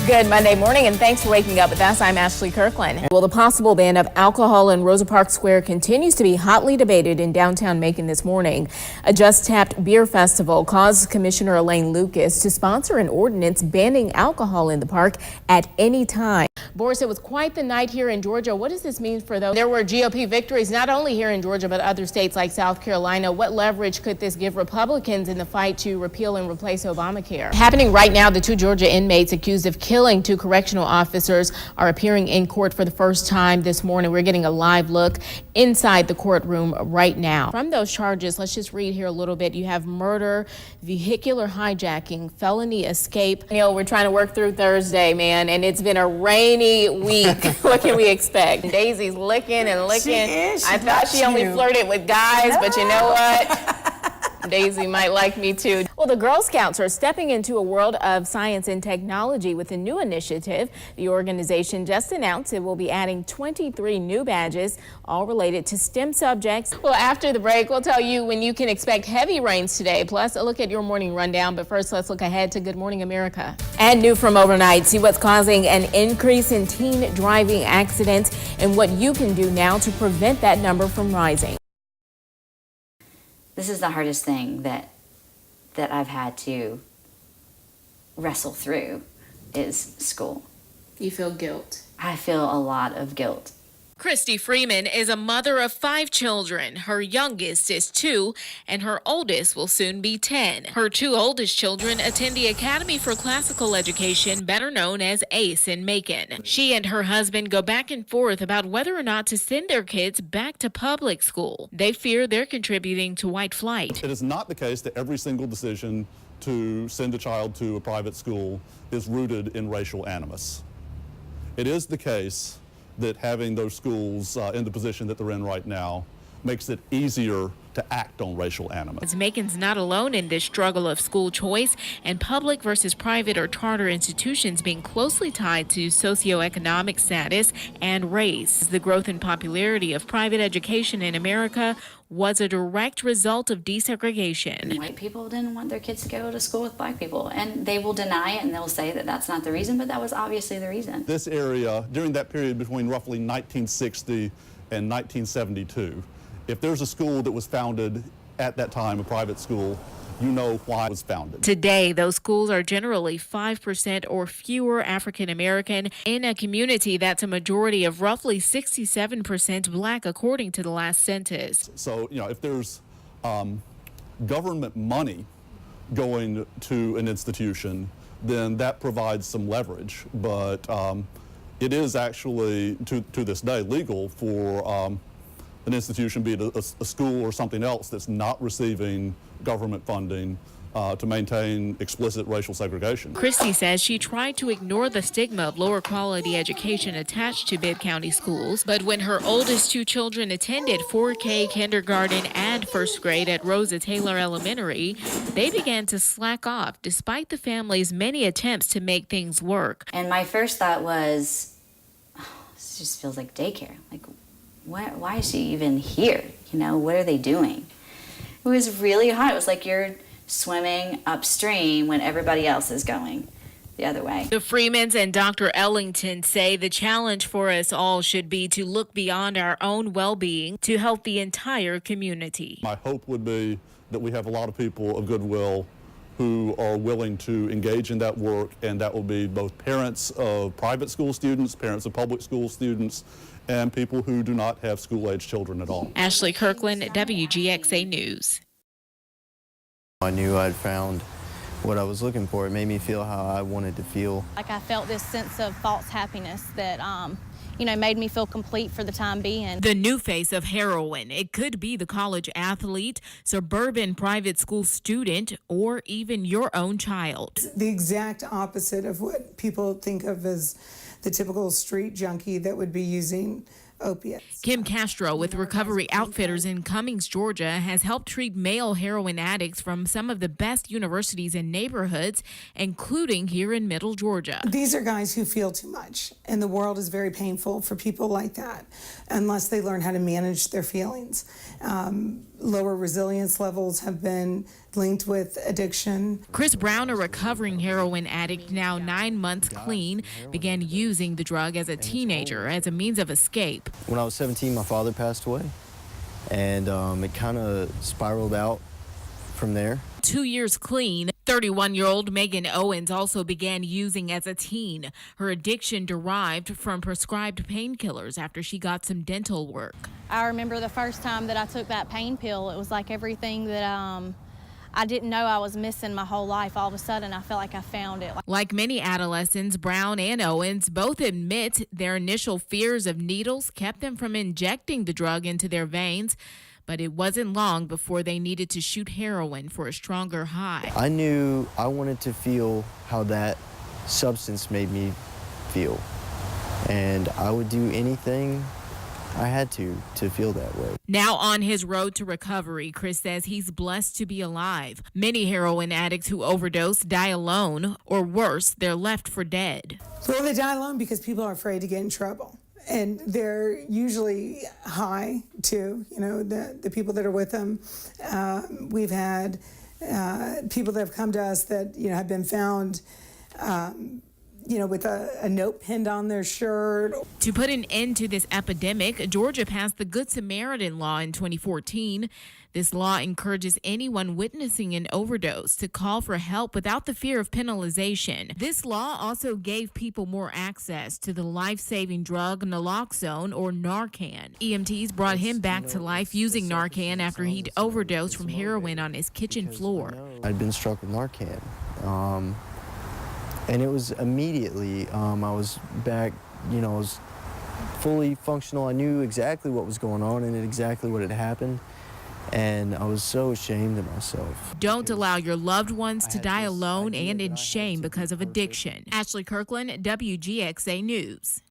Good Monday morning, and thanks for waking up with us. I'm Ashley Kirklen. Well, the possible ban of alcohol in Rosa Parks Square continues to be hotly debated in downtown Macon this morning. A Just Tapped beer festival caused Commissioner Elaine Lucas to sponsor an ordinance banning alcohol in the park at any time. Boris, it was quite the night here in Georgia. What does this mean for those? There were GOP victories not only here in Georgia, but other states like South Carolina. What leverage could this give Republicans in the fight to repeal and replace Obamacare? Happening right now, the two Georgia inmates accused of killing two correctional officers are appearing in court for the first time this morning. We're getting a live look inside the courtroom right now. From those charges, let's just read here a little bit. You have murder, vehicular hijacking, felony escape. You know, we're trying to work through Thursday, man, and it's been a rainy week. What can we expect? Daisy's licking and licking. I thought she only flirted with guys, but you know what? Daisy might like me too. Well, the Girl Scouts are stepping into a world of science and technology with a new initiative. The organization just announced it will be adding 23 new badges, all related to STEM subjects. Well, after the break, we'll tell you when you can expect heavy rains today, plus a look at your morning rundown. But first, let's look ahead to Good Morning America. And new from overnight, see what's causing an increase in teen driving accidents and what you can do now to prevent that number from rising. This is the hardest thing that I've had to wrestle through is school. You feel guilt? I feel a lot of guilt. Christy Freeman is a mother of 5 children. Her youngest is 2, and her oldest will soon be 10. Her 2 oldest children attend the Academy for Classical Education, better known as ACE in Macon. She and her husband go back and forth about whether or not to send their kids back to public school. They fear they're contributing to white flight. It is not the case that every single decision to send a child to a private school is rooted in racial animus. It is the case that having those schools in the position that they're in right now makes it easier to act on racial animus. Macon's not alone in this struggle of school choice and public versus private or charter institutions being closely tied to socioeconomic status and race. The growth in popularity of private education in America was a direct result of desegregation. White people didn't want their kids to go to school with black people, and they will deny it and they'll say that that's not the reason, but that was obviously the reason. This area, during that period between roughly 1960 and 1972, if there's a school that was founded at that time, a private school, you know why it was founded. Today, those schools are generally 5% or fewer African American in a community that's a majority of roughly 67% black, according to the last census. So, you know, if there's government money going to an institution, then that provides some leverage. But it is actually, to this day, legal for an institution, be it a school or something else, that's not receiving government funding to maintain explicit racial segregation. Christy says she tried to ignore the stigma of lower quality education attached to Bibb County schools, but when her oldest 2 children attended 4K kindergarten and first grade at Rosa Taylor Elementary, they began to slack off despite the family's many attempts to make things work. And my first thought was, oh, this just feels like daycare. Like, why is she even here? You know, what are they doing? It was really hot. It was like you're swimming upstream when everybody else is going the other way. The Freemans and Dr. Ellington say the challenge for us all should be to look beyond our own well-being to help the entire community. My hope would be that we have a lot of people of goodwill who are willing to engage in that work, and that will be both parents of private school students, parents of public school students, and people who do not have school-age children at all. Ashley Kirklen, WGXA News. I knew I'd found what I was looking for. It made me feel how I wanted to feel. Like I felt this sense of false happiness that, made me feel complete for the time being. The new face of heroin. It could be the college athlete, suburban private school student, or even your own child. The exact opposite of what people think of as the typical street junkie that would be using opiates. Kim Castro with Recovery Outfitters in Cummings, Georgia, has helped treat male heroin addicts from some of the best universities and neighborhoods, including here in Middle Georgia. These are guys who feel too much, and the world is very painful for people like that unless they learn how to manage their feelings. lower resilience levels have been linked with addiction. Chris Brown, a recovering heroin addict now 9 months clean, began using the drug as a teenager as a means of escape. When I was 17, my father passed away, and it kind of spiraled out from there. 2 years clean, 31-year-old Megan Owens also began using as a teen. Her addiction derived from prescribed painkillers after she got some dental work. I remember the first time that I took that pain pill, it was like everything that I didn't know I was missing my whole life. All of a sudden, I felt like I found it. Like many adolescents, Brown and Owens both admit their initial fears of needles kept them from injecting the drug into their veins. But it wasn't long before they needed to shoot heroin for a stronger high. I knew I wanted to feel how that substance made me feel, and I would do anything I had to feel that way. Now on his road to recovery, Chris says he's blessed to be alive. Many heroin addicts who overdose die alone, or worse, they're left for dead. Well, they die alone because people are afraid to get in trouble. And they're usually high, too, you know, the people that are with them. We've had people that have come to us that, you know, have been found, you know, with a note pinned on their shirt. To put an end to this epidemic, Georgia passed the Good Samaritan law in 2014. This law encourages anyone witnessing an overdose to call for help without the fear of penalization. This law also gave people more access to the life-saving drug naloxone, or Narcan. EMTs brought him back to life using Narcan after he'd overdosed from heroin on his kitchen floor. I'd been struck with Narcan, and it was immediately, I was back, you know, I was fully functional. I knew exactly what was going on and exactly what had happened. And I was so ashamed of myself. Don't allow your loved ones to die alone and in shame because of addiction. Ashley Kirklen, WGXA News.